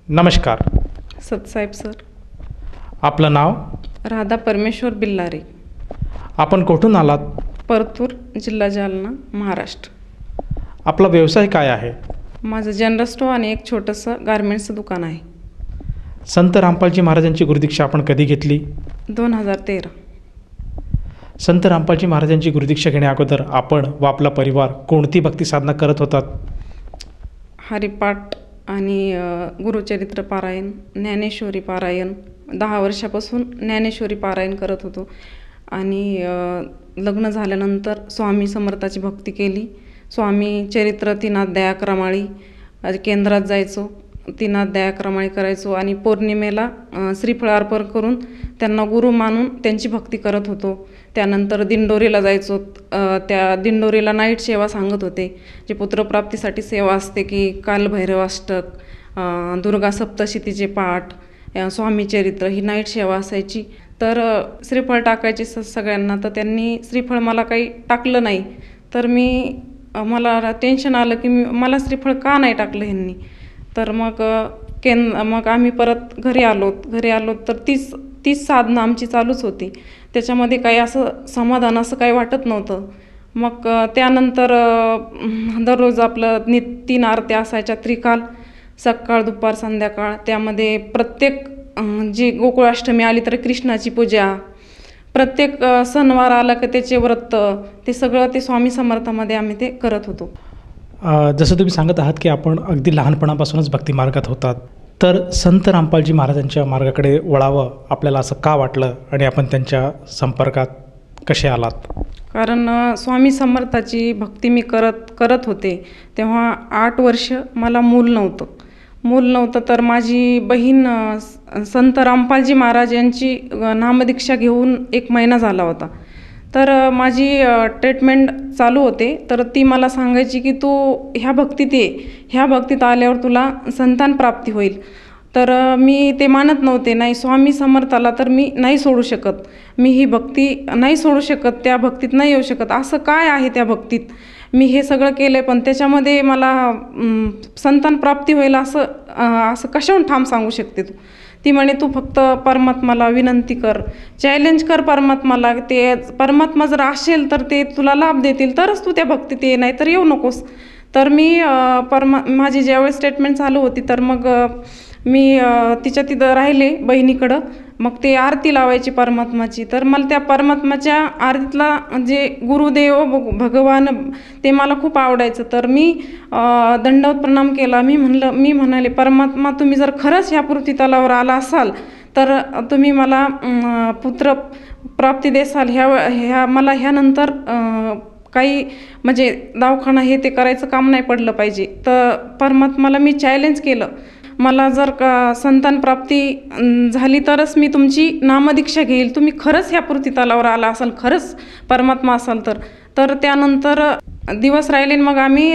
नमस्कार. सतसाहेब सर. आपलं नाव? राधा परमेश्वर बिल्लारे. आपण कुठून आलात? परतूर, जिल्हा जालना, महाराष्ट्र. आपला व्यवसाय काय आहे? माझं जनरल स्टोअर आणि एक छोटंसं गारमेंट्सचं दुकान आहे. संत रामपालजी महाराजांची गुरुदीक्षा आपण कधी घेतली? 2013. संत रामपालजी महाराजांची गुरुदीक्षा घेण्या अगोदर आपण व आपला परिवार कोणती भक्ती साधना करत होतात? हरिपाठ आणि गुरुचरित्र पारायण, ज्ञानेश्वरी पारायण. 10 वर्षापासून ज्ञानेश्वरी पारायण करत होतो. आणि लग्न झाल्यानंतर स्वामी समर्थाची भक्ती केली. स्वामी चरित्र 3 अध्याय क्रमाळी केंद्रात जायचो, 3 अध्याय क्रमाळी करायचो आणि पौर्णिमेला श्रीफळ अर्पण करून त्यांना गुरु मानून त्यांची भक्ती करत होतो. त्यानंतर दिंडोरीला जायचो. त्या दिंडोरीला नाईट सेवा सांगत होते, जे पुत्रप्राप्तीसाठी सेवा असते की कालभैरवाष्टक, दुर्गा सप्तशतीचे पाठ, स्वामी चरित्र, ही नाईट सेवा असायची. तर श्रीफळ टाकायचे सगळ्यांना. तर त्यांनी श्रीफळ मला काही टाकलं नाही. तर मला टेन्शन आलं की मला श्रीफळ का नाही टाकलं ह्यांनी. तर मग आम्ही परत घरी आलो तर तीच साधना आमची चालूच होती. त्याच्यामध्ये काही असं समाधान असं काही वाटत नव्हतं. मग त्यानंतर दररोज आपलं 3 आरत्या असायच्या त्रिकाल, सकाळ दुपार संध्याकाळ. त्यामध्ये प्रत्येक जी गोकुळाष्टमी आली तर कृष्णाची पूजा, प्रत्येक सणवार आला की त्याचे व्रत, ते सगळं ते स्वामी समर्थामध्ये आम्ही ते करत होतो. जसं तुम्ही सांगत आहात की आपण अगदी लहानपणापासूनच भक्ती मार्गात होतात, तर संत रामपालजी महाराजांच्या मार्गाकडे वळावं आपल्याला असं का वाटलं आणि आपण त्यांच्या संपर्कात कसे आलात? कारण स्वामी समर्थाची भक्ती मी करत होते तेव्हा 8 वर्ष मला मूल नव्हतं. तर माझी बहीण संत रामपालजी महाराज यांची नामदीक्षा घेऊन 1 महिना झाला होता. तर माझी ट्रीटमेंट चालू होते. तर ती मला सांगायची की तू ह्या भक्तीत ये, ह्या भक्तीत आल्यावर तुला संतान प्राप्ती होईल. तर मी ते मानत नव्हते. नाही, स्वामी समर्थाला तर मी नाही सोडू शकत, मी ही भक्ती नाही सोडू शकत, त्या भक्तीत नाही येऊ शकत. असं काय आहे त्या भक्तीत? मी हे सगळं केलं आहे पण त्याच्यामध्ये मला संतान प्राप्ती होईल असं कशाहून ठाम सांगू शकते तू? ती म्हणे तू फक्त परमात्माला विनंती कर, चॅलेंज कर परमात्माला. ते परमात्मा जर असेल तर ते तुला लाभ देतील, तरच तू त्या भक्तीत ये, नाही तर येऊ नकोस. तर माझी ज्यावेळेस स्टेटमेंट चालू होती तर मग मी तिच्या तिथं राहिले बहिणीकडं. मग ते आरती लावायची परमात्माची. तर मला त्या परमात्माच्या आरतीतला जे गुरुदेव भगवान ते मला खूप आवडायचं. तर मी दंडवत प्रणाम केला. मी म्हणाले परमात्मा, तुम्ही जर खरंच ह्या पृथ्वीतलावर आला असाल तर तुम्ही मला पुत्र प्राप्ती देसाल. मला ह्यानंतर काही म्हणजे दवाखाना हे ते करायचं काम नाही पडलं पाहिजे. तर परमात्माला मी चॅलेंज केलं, मला जर का संतान प्राप्ती झाली तरच मी तुमची नामदीक्षा घेईल, तुम्ही खरंच ह्या पृथ्वीतलावर आला असाल, खरंच परमात्मा असाल तर. त्यानंतर दिवस राहिले. मग आम्ही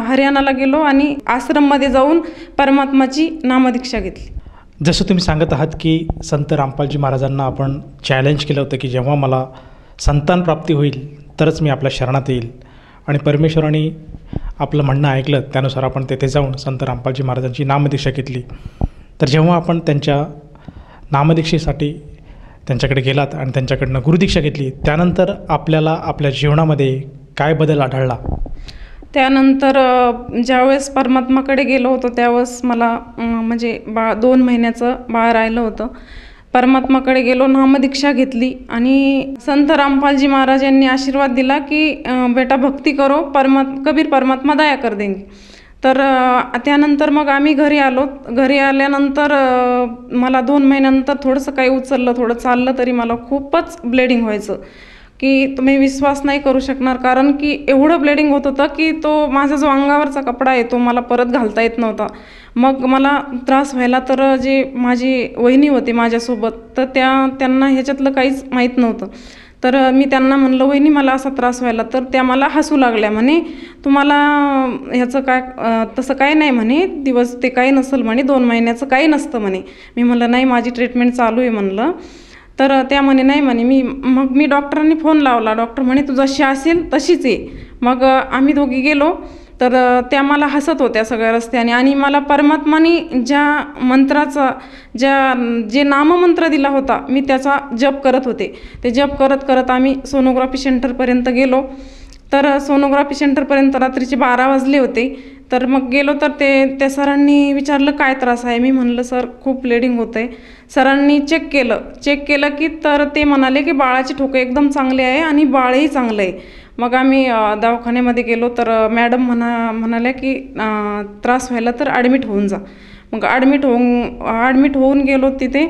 हरियाणाला गेलो आणि आश्रममध्ये जाऊन परमात्माची नामदीक्षा घेतली. जसं तुम्ही सांगत आहात की संत रामपालजी महाराजांना आपण चॅलेंज केलं होतं की जेव्हा मला संतान प्राप्ती होईल तरच मी आपल्या शरणात येईल. आणि परमेश्वराने आपलं म्हणणं ऐकलं, त्यानुसार आपण तेथे जाऊन संत रामपालजी महाराजांची नामदीक्षा घेतली. तर जेव्हा आपण त्यांच्या नामदीक्षेसाठी त्यांच्याकडे गेलात आणि त्यांच्याकडनं गुरुदीक्षा घेतली, त्यानंतर आपल्याला आपल्या जीवनामध्ये काय बदल आढळला? त्यानंतर ज्यावेळेस परमात्माकडे गेलो होतो त्यावेळेस मला 2 महिन्याचं बाळ राहिलं होतं. परमात्माकडे गेलो, नामदीक्षा घेतली आणि संत रामपालजी महाराज यांनी आशीर्वाद दिला की बेटा भक्ती करो, कबीर परमात्मा दया कर देंगे. तर त्यानंतर मग आम्ही घरी आलो. घरी आल्यानंतर मला 2 महिन्यानंतर थोडंसं काही उचललं, थोडं चाललं तरी मला खूपच ब्लिडिंग व्हायचं की तुम्ही विश्वास नाही करू शकणार. कारण की एवढं ब्लिडिंग होत होतं की तो माझा जो अंगावरचा कपडा आहे तो मला परत घालता येत नव्हता. मग मला त्रास व्हायला. तर जे माझी वहिनी होती माझ्यासोबत तर त्यांना ह्याच्यातलं काहीच माहीत नव्हतं. तर मी त्यांना म्हणलं वहिनी मला असा त्रास व्हायला. तर त्या मला हसू लागल्या, म्हणे तुम्हाला ह्याचं काय तसं काय नाही म्हणे, दिवस ते काही नसेल म्हणे, 2 महिन्याचं काही नसतं म्हणे. मी म्हणलं नाही, माझी ट्रीटमेंट चालू आहे म्हणलं. तर त्या म्हणे नाही म्हणे. मी डॉक्टरांनी फोन लावला. डॉक्टर म्हणे तू जशी असेल तशीच आहे. मग आम्ही दोघी गेलो. तर त्या मला हसत होत्या सगळ्या रस्त्याने आणि मला परमात्माने जे नाममंत्र दिला होता मी त्याचा जप करत होते. ते जप करत करत आम्ही सोनोग्राफी सेंटरपर्यंत गेलो. तर सोनोग्राफी सेंटरपर्यंत रात्रीचे 12 वाजले होते. तर मग गेलो तर त्या सरांनी विचारलं काय त्रास आहे. मी म्हणलं सर खूप ब्लिडिंग होतं आहे. सरांनी चेक केलं की तर ते म्हणाले की बाळाचे ठोके एकदम चांगले आहे आणि बाळही चांगलं आहे. मग आम्ही दवाखान्यामध्ये गेलो तर मॅडम म्हणाल्या की त्रास व्हायला तर ॲडमिट होऊन जा. मग ॲडमिट होऊन गेलो तिथे.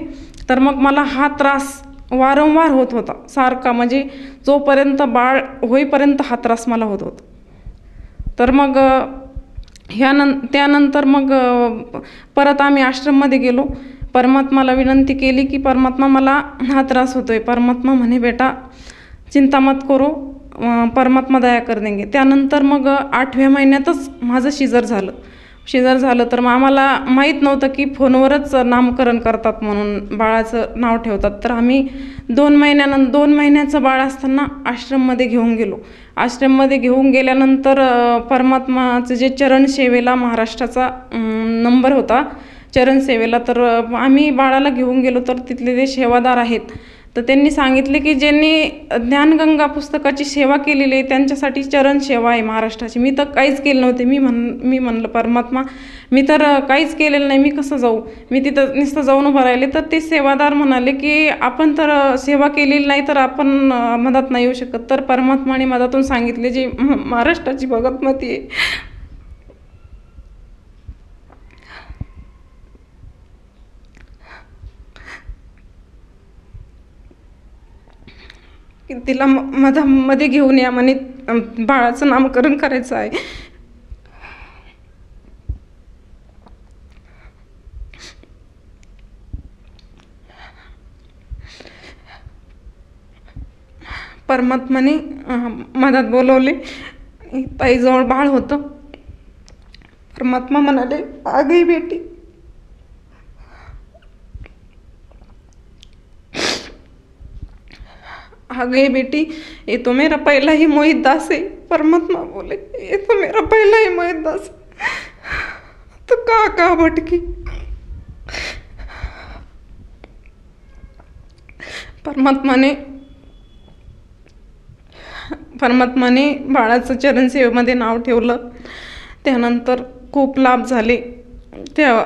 तर मग मला हा त्रास वारंवार होत होता सारखा, म्हणजे जोपर्यंत बाळ होईपर्यंत हा त्रास मला होत होता. तर मग त्यानंतर मग परत आम्ही आश्रममध्ये गेलो. परमात्माला विनंती केली की परमात्मा मला हा त्रास होतोय. परमात्मा म्हणे बेटा चिंता मत करो, परमात्मा दया कर देंगे. त्यानंतर मग 8व्या महिन्यातच माझं शिजर झालं. तर मग आम्हाला माहीत नव्हतं की फोनवरच नामकरण करतात म्हणून बाळाचं नाव ठेवतात. तर आम्ही 2 महिन्याचं बाळ असताना आश्रममध्ये घेऊन गेलो. आश्रममध्ये घेऊन गेल्यानंतर परमात्माचं जे चरणसेवेला महाराष्ट्राचा नंबर होता चरणसेवेला, तर आम्ही बाळाला घेऊन गेलो. तर तिथले जे सेवादार आहेत तर त्यांनी सांगितले की ज्यांनी ज्ञानगंगा पुस्तकाची सेवा केलेली आहे त्यांच्यासाठी चरण सेवा आहे महाराष्ट्राची. मी तर काहीच केलं नव्हते. मी म्हणलं परमात्मा मी तर काहीच केलेलं नाही, मी कसं जाऊ. मी तिथं नुसतं जाऊन उभं राहिले. तर ते सेवादार म्हणाले की आपण तर सेवा केलेली नाही तर आपण मदत नाही येऊ शकत. तर परमात्माने मदतून सांगितले जी महाराष्ट्राची भगतमती आहे की तिला मध्ये घेऊन या म्हणे, बाळाचं नामकरण करायचं आहे. परमात्माने मधात बोलवले. ताईजवळ बाळ होतं. परमात्मा म्हणाले आ गई बेटी. आ गई बेटी, ये तो मेरा पहला ही मोहित दास है. परमात्मा बोले ये तो मेरा पहला ही मोहित दास है. तो का भटकी. परमात्माने बाळाचं चरणसेवेमध्ये नाव ठेवलं. त्यानंतर खूप लाभ झाले. तेव्हा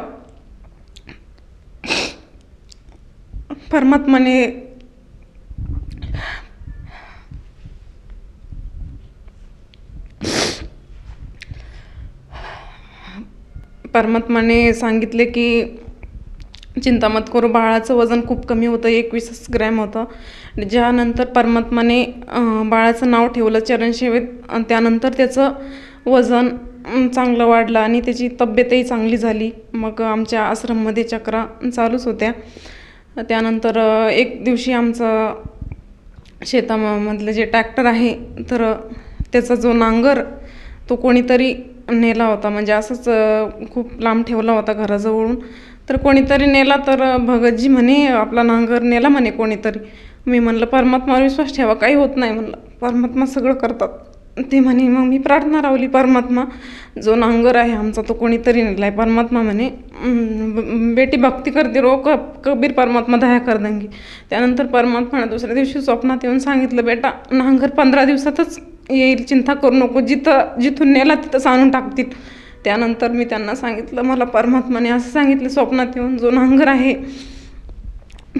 परमात्माने सांगितले की चिंता मत करू. बाळाचं वजन खूप कमी होतं, 21 ग्रॅम होतं. ज्यानंतर परमात्माने बाळाचं नाव ठेवलं चरणसेवेत. त्यानंतर त्याचं वजन चांगलं वाढलं आणि त्याची तब्येतही चांगली झाली. मग आमच्या आश्रममध्ये चक्रा चालूच होत्या. त्यानंतर एक दिवशी आमचं शेतामधलं जे ट्रॅक्टर आहे तर त्याचा जो नांगर तो कोणीतरी नेला होता. म्हणजे असंच खूप लांब ठेवला होता घराजवळून. तर कोणीतरी नेला. तर भगतजी म्हणे आपला नांगर नेला म्हणे कोणीतरी. मी म्हणलं परमात्मावर विश्वास ठेवा, काही होत नाही म्हणलं, परमात्मा सगळं करतात. ते म्हणे मग मी प्रार्थना रावली, परमात्मा जो नांगर आहे आमचा तो कोणीतरी नेला आहे. परमात्मा म्हणे बेटी भक्ती करते रो कबीर परमात्मा दया कर देंगे. त्यानंतर परमात्माने दुसऱ्या दिवशी स्वप्नात येऊन सांगितलं बेटा नांगर 15 दिवसातच येईल, चिंता करू नको, जिथून नेला तिथंच आणून टाकतील. त्यानंतर मी त्यांना सांगितलं मला परमात्माने असं सांगितलं स्वप्नात येऊन जो नांगर आहे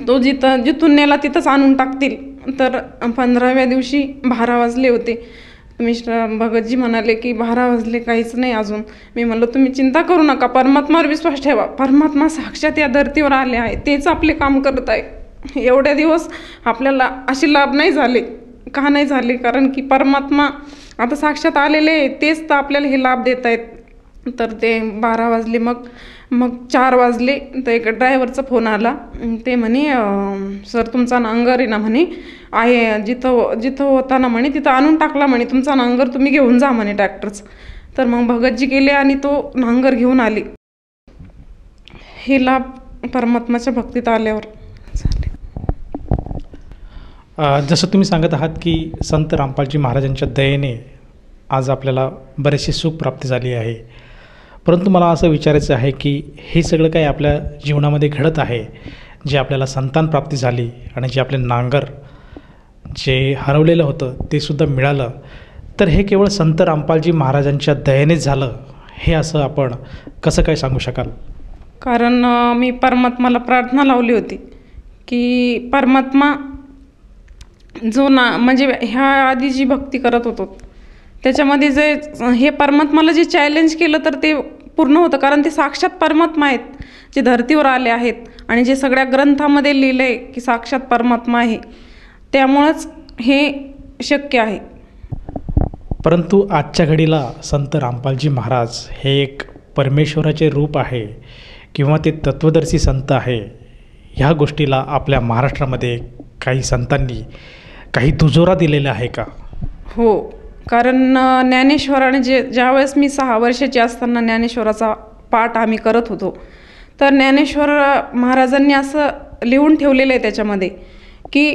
तो जिथून नेला तिथंच आणून टाकतील. तर 15व्या दिवशी 12 वाजले होते. भगतजी म्हणाले की 12 वाजले काहीच नाही अजून. मी म्हणलं तुम्ही चिंता करू नका, परमात्मावर विश्वास ठेवा, परमात्मा साक्षात या धर्तीवर आले आहे, तेच आपले काम करत आहे. एवढ्या दिवस आपल्याला असे लाभ नाही झाले. का नाही झाले? कारण की परमात्मा आता साक्षात आलेले तेच तर आपल्याला हे लाभ देत आहेत. तर ते 12 वाजले. मग 4 वाजले तर एक ड्रायव्हरचा फोन आला. ते म्हणे सर तुमचा नांगर आहे ना म्हणे आहे जिथं होता ना म्हणे तिथं आणून टाकला म्हणे तुमचा नांगर, तुम्ही घेऊन जा म्हणे ट्रॅक्टरचं. तर मग भगतजी गेले आणि तो नांगर घेऊन आले. हे लाभ परमात्माच्या भक्तीत आल्यावर झाले. जसं तुम्ही सांगत आहात की संत रामपालजी महाराजांच्या दयेने आज आपल्याला बरेचसे सुख प्राप्ती झाली आहे. परंतु मला असं विचारायचं आहे की हे सगळं काही आपल्या जीवनामध्ये घडत आहे, जे आपल्याला संतान प्राप्ती झाली आणि जे आपले नांगर जे हरवलेलं होतं ते सुद्धा मिळालं, तर हे केवळ संत रामपालजी महाराजांच्या दयेनेच झालं, हे असं आपण कसं काय सांगू शकाल? कारण मी परमात्माला प्रार्थना लावली होती की परमात्मा जो म्हणजे ह्या आधी जी भक्ती करत होतो त्याच्यामध्ये जे हे परमात्माला जे चॅलेंज केलं तर ते पूर्ण होतं. कारण ते साक्षात परमात्मा आहेत, जे धर्तीवर आले आहेत आणि जे सगळ्या ग्रंथामध्ये लिहिलं आहे की साक्षात परमात्मा आहे, त्यामुळंच हे शक्य आहे. परंतु आजच्या घडीला संत रामपालजी महाराज हे एक परमेश्वराचे रूप आहे किंवा ते तत्वदर्शी संत आहे, ह्या गोष्टीला आपल्या महाराष्ट्रामध्ये काही संतांनी काही दुजोरा दिलेला आहे का? हो, कारण ज्ञानेश्वराने ज्यावेळेस मी 6 वर्षाची असताना ज्ञानेश्वराचा पाठ आम्ही करत होतो, तर ज्ञानेश्वर महाराजांनी असं लिहून ठेवलेलं आहे त्याच्यामध्ये की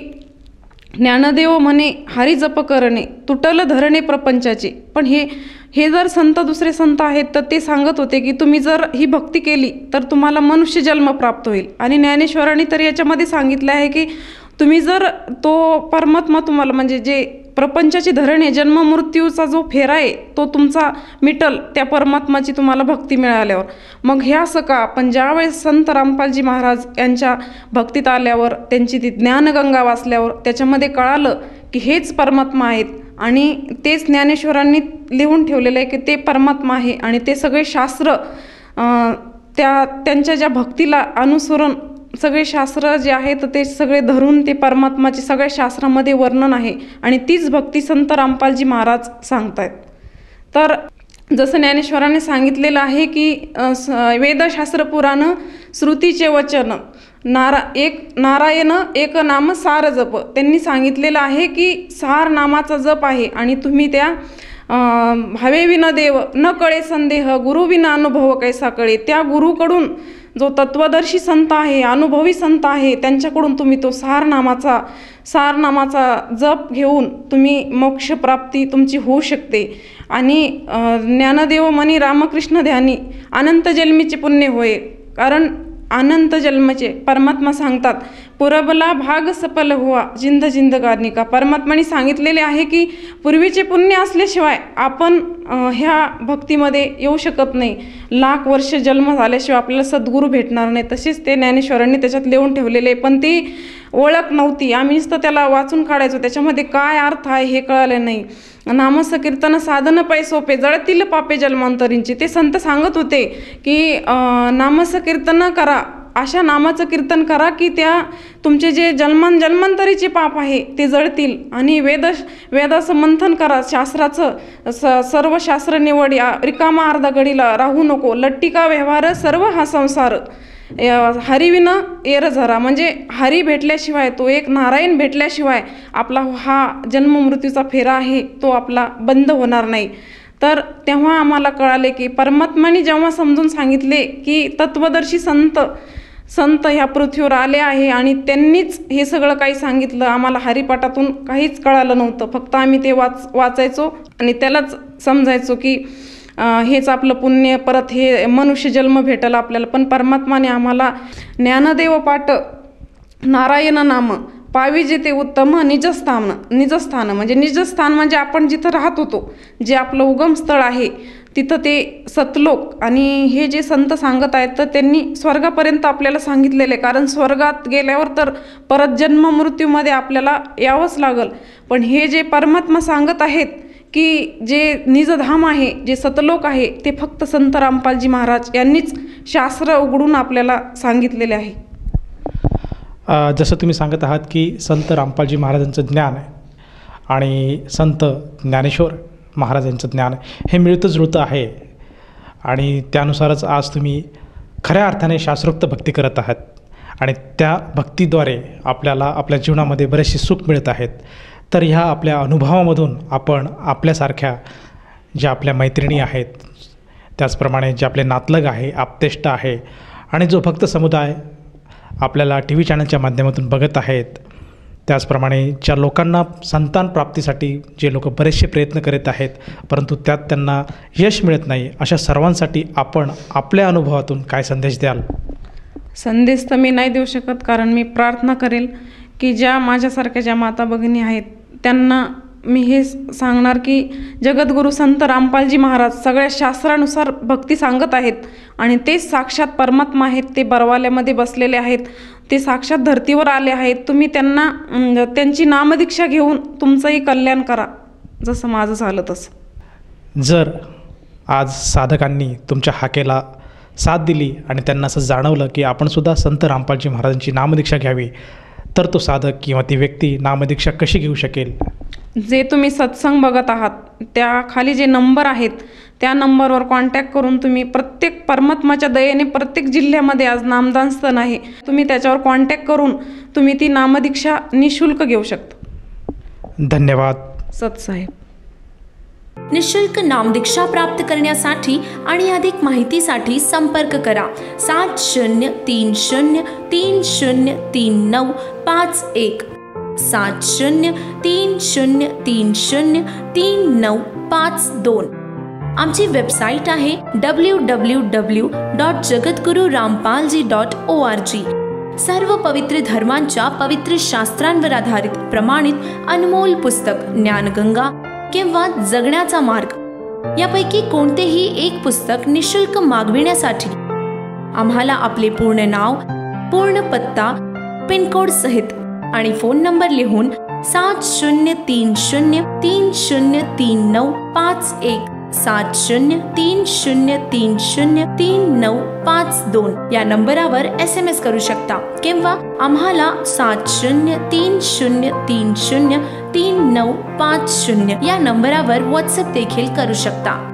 ज्ञानदेव म्हणे हरी जप करणे तुटल धरणे प्रपंचाचे. पण हे जर संत दुसरे संत आहेत तर ते सांगत होते की तुम्ही जर ही भक्ती केली तर तुम्हाला मनुष्य जन्म प्राप्त होईल. आणि ज्ञानेश्वरांनी तर याच्यामध्ये सांगितलं आहे की तुम्ही जर तो परमात्मा तुम्हाला म्हणजे जे प्रपंचाची धरण आहे, जन्म मृत्यूचा जो फेरा आहे तो तुमचा मिटल त्या परमात्माची तुम्हाला भक्ती मिळाल्यावर. मग हे असं का? पण ज्यावेळेस संत रामपालजी महाराज यांच्या भक्तीत आल्यावर, त्यांची ती ज्ञानगंगा वाचल्यावर त्याच्यामध्ये कळालं की हेच परमात्मा आहेत आणि तेच ज्ञानेश्वरांनी लिहून ठेवलेलं आहे की ते परमात्मा आहे. आणि ते सगळे शास्त्र त्यांच्या ज्या भक्तीला अनुसरून सगळे शास्त्र जे आहेत ते सगळे धरून ते परमात्माचे सगळ्या शास्त्रामध्ये वर्णन आहे आणि तीच भक्ती संत रामपालजी महाराज सांगतायत. तर जसं ज्ञानेश्वराने सांगितलेलं आहे की वेदशास्त्र पुराण श्रुतीचे वचन नारायण एक नाम सार जप. त्यांनी सांगितलेलं आहे की सार नामाचा जप आहे आणि तुम्ही त्या भावे विना देव न कळे संदेह गुरु विना अनुभव कैसा कळे. त्या गुरुकडून जो तत्वदर्शी संत आहे, अनुभवी संत आहे, त्यांच्याकडून तुम्ही तो सार नामाचा जप घेऊन तुम्ही मोक्षप्राप्ती तुमची होऊ शकते. आणि ज्ञानदेव म्हणे रामकृष्ण ध्यानी अनंत जन्मीचे पुण्य होय. कारण अनंत जन्माचे परमात्मा सांगतात पुरबला भाग सफल हुआ जिंद जिंदगानिका. परमात्माने सांगितलेले आहे की पूर्वीचे पुण्य असल्याशिवाय आपण ह्या भक्तीमध्ये येऊ शकत नाही. लाख वर्ष जन्म झाल्याशिवाय आपल्याला सद्गुरू भेटणार नाही. तसेच ते ज्ञानेश्वरांनी त्याच्यात लिहून ठेवलेले, पण ती ओळख नव्हती. आम्ही नुसतं त्याला वाचून काढायचो, त्याच्यामध्ये काय अर्थ आहे हे कळालं नाही. नामसकीर्तन साधन पै सोपे जळतील पापे जन्मांतरींची. ते संत सांगत होते की नामसकीर्तन करा, अशा नामाचं कीर्तन करा की त्या तुमचे जे जन्मांतरीचे पाप आहे ते जळतील. आणि वेदाचं मंथन करा, शास्त्राचं सर्व शास्त्र निवड, रिकामा अर्धा घडीला राहू नको, लट्टिका व्यवहार सर्व हा संसार हरिविना येर झरा. म्हणजे हरी भेटल्याशिवाय, तो एक नारायण भेटल्याशिवाय आपला हा जन्म मृत्यूचा फेरा आहे तो आपला बंद होणार नाही. तर तेव्हा आम्हाला कळाले की परमात्माने जेव्हा समजून सांगितले की तत्वदर्शी संत ह्या पृथ्वीवर आले आहे आणि त्यांनीच हे सगळं काही सांगितलं. आम्हाला हरिपाठातून काहीच कळालं नव्हतं, फक्त आम्ही ते वाचायचो आणि त्यालाच समजायचो की हेच आपलं पुण्य, परत हे मनुष्य जन्म भेटला आपल्याला. पण परमात्माने आम्हाला ज्ञानदेव पाठ नारायण नाम पाविजे ते उत्तम निजस्थान म्हणजे निजस्थान म्हणजे आपण जिथं राहत होतो, जे आपलं उगम स्थळ आहे तिथं ते सतलोक. आणि हे जे संत सांगत आहेत तर त्यांनी स्वर्गापर्यंत आपल्याला सांगितलेले, कारण स्वर्गात गेल्यावर तर परत जन्म मृत्यूमध्ये आपल्याला यावंच लागल. पण हे जे परमात्मा सांगत आहेत की जे निजधाम आहे, जे सतलोक आहे, ते फक्त संत रामपालजी महाराज यांनीच शास्त्र उघडून आपल्याला सांगितलेले आहे. जसं तुम्ही सांगत आहात की संत रामपालजी महाराजांचं ज्ञान आणि संत ज्ञानेश्वर महाराजांचं ज्ञान हे मिळतं जुळतं आहे आणि त्यानुसारच आज तुम्ही खऱ्या अर्थाने शास्त्रोक्त भक्ती करत आहात आणि त्या भक्तीद्वारे आपल्याला आपल्या जीवनामध्ये बरेचसे सुख मिळत आहेत. तर ह्या आपल्या अनुभवामधून आपण आपल्यासारख्या ज्या आपल्या मैत्रिणी आहेत, त्याचप्रमाणे जे आपले नातलग आहे, आप्तेष्ट आहे आणि जो भक्त समुदाय आपल्याला टी व्ही चॅनलच्या माध्यमातून बघत आहेत, त्याचप्रमाणे ज्या लोकांना संतान प्राप्तीसाठी जे लोक बरेचसे प्रयत्न करीत आहेत परंतु त्यात त्यांना यश मिळत नाही, अशा सर्वांसाठी आपण आपल्या अनुभवातून काय संदेश द्याल? संदेश तर मी नाही देऊ शकत, कारण मी प्रार्थना करेल की ज्या माझ्यासारख्या ज्या माता भगिनी आहेत त्यांना मी हे सांगणार की जगद्गुरू संत रामपालजी महाराज सगळ्या शास्त्रानुसार भक्ती सांगत आहेत आणि ते साक्षात परमात्मा आहेत, ते बरवाल्यामध्ये बसलेले आहेत, ते साक्षात धर्तीवर आले आहेत. तुम्ही त्यांना त्यांची नामदीक्षा घेऊन तुमचंही कल्याण करा, जसं माझं झालं तसं. जर आज साधकांनी तुमच्या हाकेला साथ दिली आणि त्यांना असं जाणवलं की आपणसुद्धा संत रामपालजी महाराजांची नामदीक्षा घ्यावी, तर तो साधक किंवा ती व्यक्ती नामदीक्षा कशी घेऊ शकेल? जे तुम्ही सत्संग बघत आहात त्या खाली जे नंबर आहेत त्या नंबरवर कॉन्टॅक्ट करून तुम्ही प्रत्येक परमात्माच्या दयेने प्रत्येक जिल्ह्यामध्ये आज नामदान स्तन आहे, तुम्ही त्याच्यावर कॉन्टॅक्ट करून तुम्ही ती नामदीक्षा निःशुल्क घेऊ शकता. धन्यवाद सतसाहेब. निःशुल्क नामदीक्षा प्राप्त करण्यासाठी आणि अधिक माहितीसाठी संपर्क करा 7030303951 7030303952. आमची वेबसाईट आहे www.jagatgururampalji.org. सर्व पवित्र धर्मांच्या पवित्र शास्त्रांवर आधारित प्रमाणित अनमोल पुस्तक ज्ञानगंगा किंवा जगण्याचा मार्ग यापैकी कोणतेही एक पुस्तक निःशुल्क मागविण्यासाठी आम्हाला आपले पूर्ण नाव, पूर्ण पत्ता, पिनकोड सहित आणि फोन नंबर लिहून 7030303951 7030303952 या नंबरावर SMS करू शकता किंवा आम्हाला 7030303950 या नंबरावर WhatsApp देखील करू शकता.